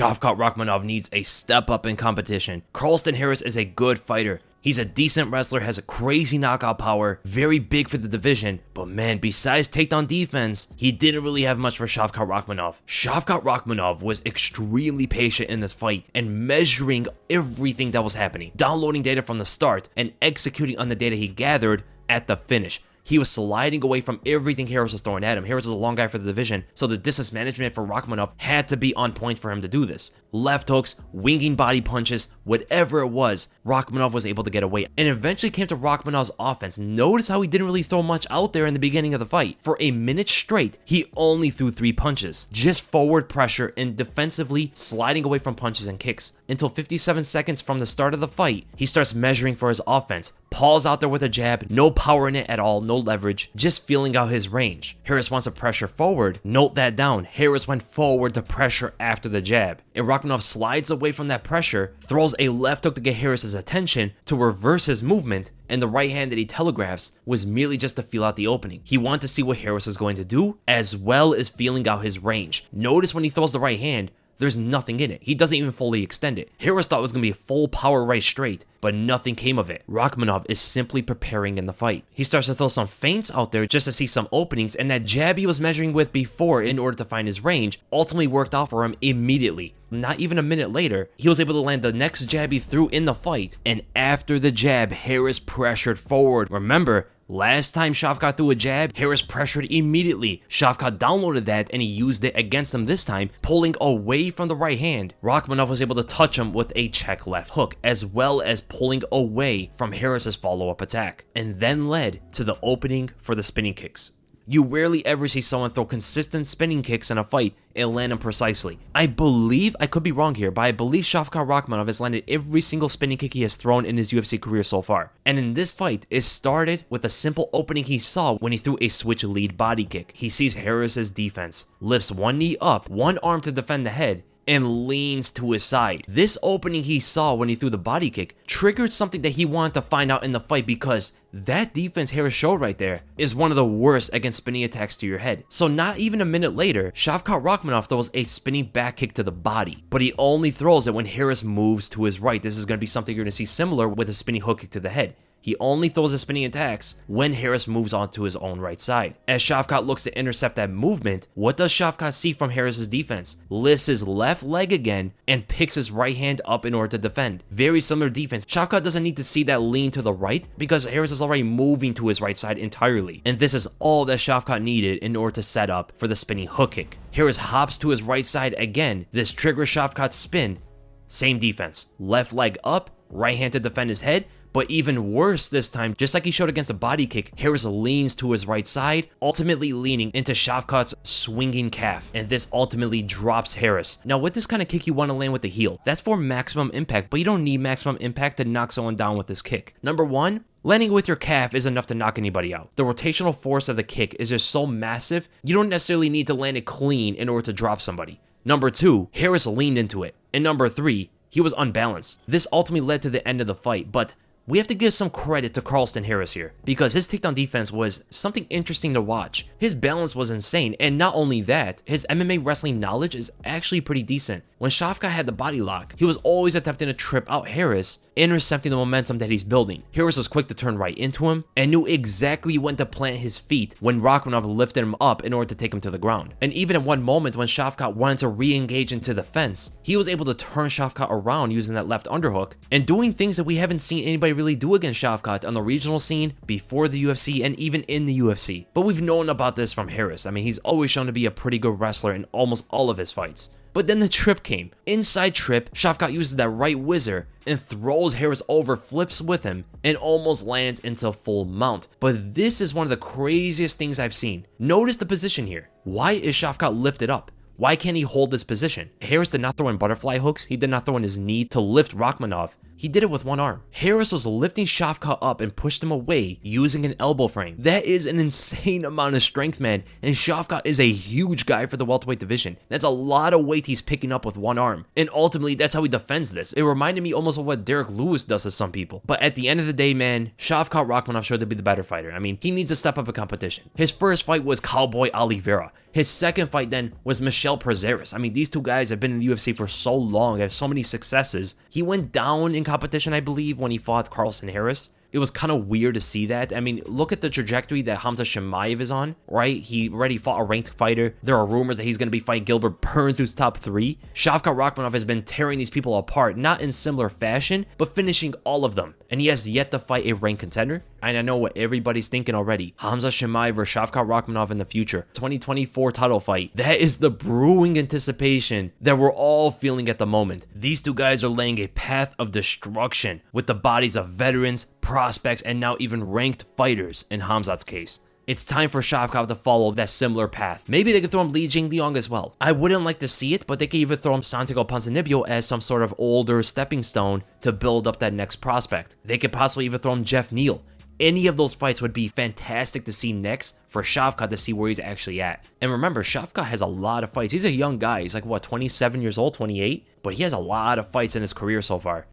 Shavkat Rakhmonov needs a step up in competition. Carlston Harris is a good fighter. He's a decent wrestler, has a crazy knockout power, very big for the division, but man, besides takedown defense, he didn't really have much for Shavkat Rakhmonov. Shavkat Rakhmonov was extremely patient in this fight and measuring everything that was happening, downloading data from the start and executing on the data he gathered at the finish. He was sliding away from everything Harris was throwing at him. Harris is a long guy for the division, so the distance management for Rakhmonov had to be on point for him to do this. Left hooks, winging body punches, whatever it was, Rakhmonov was able to get away and eventually came to Rakhmonov's offense. Notice how he didn't really throw much out there in the beginning of the fight. For a minute straight, he only threw 3 punches. Just forward pressure and defensively sliding away from punches and kicks. Until 57 seconds from the start of the fight, he starts measuring for his offense. Paul's out there with a jab, no power in it at all, no leverage, just feeling out his range. Harris wants to pressure forward. Note that down. Harris went forward to pressure after the jab. And Rakhmonov slides away from that pressure, throws a left hook to get Harris's attention to reverse his movement, and the right hand that he telegraphs was merely just to feel out the opening. He wanted to see what Harris is going to do, as well as feeling out his range. Notice when he throws the right hand, there's nothing in it. He doesn't even fully extend it. Harris thought it was going to be a full power right straight, but nothing came of it. Rakhmonov is simply preparing in the fight. He starts to throw some feints out there just to see some openings, and that jab he was measuring with before in order to find his range ultimately worked out for him immediately. Not even a minute later, he was able to land the next jab he threw in the fight, and after the jab, Harris pressured forward. Remember, last time Shavkat threw a jab, Harris pressured immediately. Shavkat downloaded that and he used it against him this time, pulling away from the right hand. Rakhmonov was able to touch him with a check left hook, as well as pulling away from Harris's follow-up attack, and then led to the opening for the spinning kicks. You rarely ever see someone throw consistent spinning kicks in a fight and land them precisely. I believe, I could be wrong here, but I believe Shavkat Rakhmonov has landed every single spinning kick he has thrown in his UFC career so far. And in this fight, it started with a simple opening he saw when he threw a switch lead body kick. He sees Harris's defense, lifts one knee up, one arm to defend the head, and leans to his side. This opening he saw when he threw the body kick triggered something that he wanted to find out in the fight, because that defense Harris showed right there is one of the worst against spinning attacks to your head. So not even a minute later, Shavkat Rakhmonov throws a spinning back kick to the body, but he only throws it when Harris moves to his right. This is going to be something you're going to see similar with a spinning hook kick to the head. He only throws his spinning attacks when Harris moves onto his own right side. As Shavkat looks to intercept that movement, what does Shavkat see from Harris's defense? Lifts his left leg again and picks his right hand up in order to defend. Very similar defense. Shavkat doesn't need to see that lean to the right because Harris is already moving to his right side entirely. And this is all that Shavkat needed in order to set up for the spinning hook kick. Harris hops to his right side again. This triggers Shavkat's spin. Same defense. Left leg up, right hand to defend his head. But even worse this time, just like he showed against the body kick, Harris leans to his right side, ultimately leaning into Shavkat's swinging calf, and this ultimately drops Harris. Now with this kind of kick, you want to land with the heel. That's for maximum impact, but you don't need maximum impact to knock someone down with this kick. Number one, landing with your calf is enough to knock anybody out. The rotational force of the kick is just so massive, you don't necessarily need to land it clean in order to drop somebody. Number two, Harris leaned into it. And number three, he was unbalanced. This ultimately led to the end of the fight, but we have to give some credit to Carlston Harris here, because his takedown defense was something interesting to watch. His balance was insane, and not only that, his MMA wrestling knowledge is actually pretty decent. When Shavkat had the body lock, he was always attempting to trip out Harris, intercepting the momentum that he's building. Harris was quick to turn right into him, and knew exactly when to plant his feet when Rakhmonov lifted him up in order to take him to the ground. And even at one moment when Shavkat wanted to re-engage into the fence, he was able to turn Shavkat around using that left underhook, and doing things that we haven't seen anybody really do against Shavkat on the regional scene, before the UFC, and even in the UFC. But we've known about this from Harris. I mean, he's always shown to be a pretty good wrestler in almost all of his fights. But then the trip came. Inside trip, Shavkat uses that right whizzer and throws Harris over, flips with him, and almost lands into full mount. But this is one of the craziest things I've seen. Notice the position here. Why is Shavkat lifted up? Why can't he hold this position? Harris did not throw in butterfly hooks. He did not throw in his knee to lift Rakhmonov. he did it with one arm. Harris was lifting Shavkat up and pushed him away using an elbow frame. That is an insane amount of strength, man, and Shavkat is a huge guy for the welterweight division. That's a lot of weight he's picking up with one arm, and ultimately that's how he defends this. It reminded me almost of what Derek Lewis does to some people. But at the end of the day, man, Shavkat Rakhmonov showed to be the better fighter. I mean, he needs to step up in competition. His first fight was Cowboy Oliveira. His second fight then was Michel Prazeres. I mean, these two guys have been in the UFC for so long, have so many successes. He went down in competition, I believe, when he fought Carlston Harris. It was kind of weird to see that. I mean, look at the trajectory that Hamza Chimaev is on, right? He already fought a ranked fighter. There are rumors that he's going to be fighting Gilbert Burns, who's top 3. Shavkat Rakhmonov has been tearing these people apart, not in similar fashion, but finishing all of them. And he has yet to fight a ranked contender. And I know what everybody's thinking already. Hamza Chimaev versus Shavkat Rakhmonov in the future. 2024 title fight. That is the brewing anticipation that we're all feeling at the moment. These two guys are laying a path of destruction with the bodies of veterans, prospects, and now even ranked fighters in Hamzat's case. It's time for Shavkat to follow that similar path. Maybe they could throw him Li Jingliang as well. I wouldn't like to see it, but they could even throw him Santiago Ponzinibbio as some sort of older stepping stone to build up that next prospect. They could possibly even throw him Jeff Neal. Any of those fights would be fantastic to see next for Shavkat to see where he's actually at. And remember, Shavkat has a lot of fights. He's a young guy. He's like, what, 27 years old, 28? But he has a lot of fights in his career so far.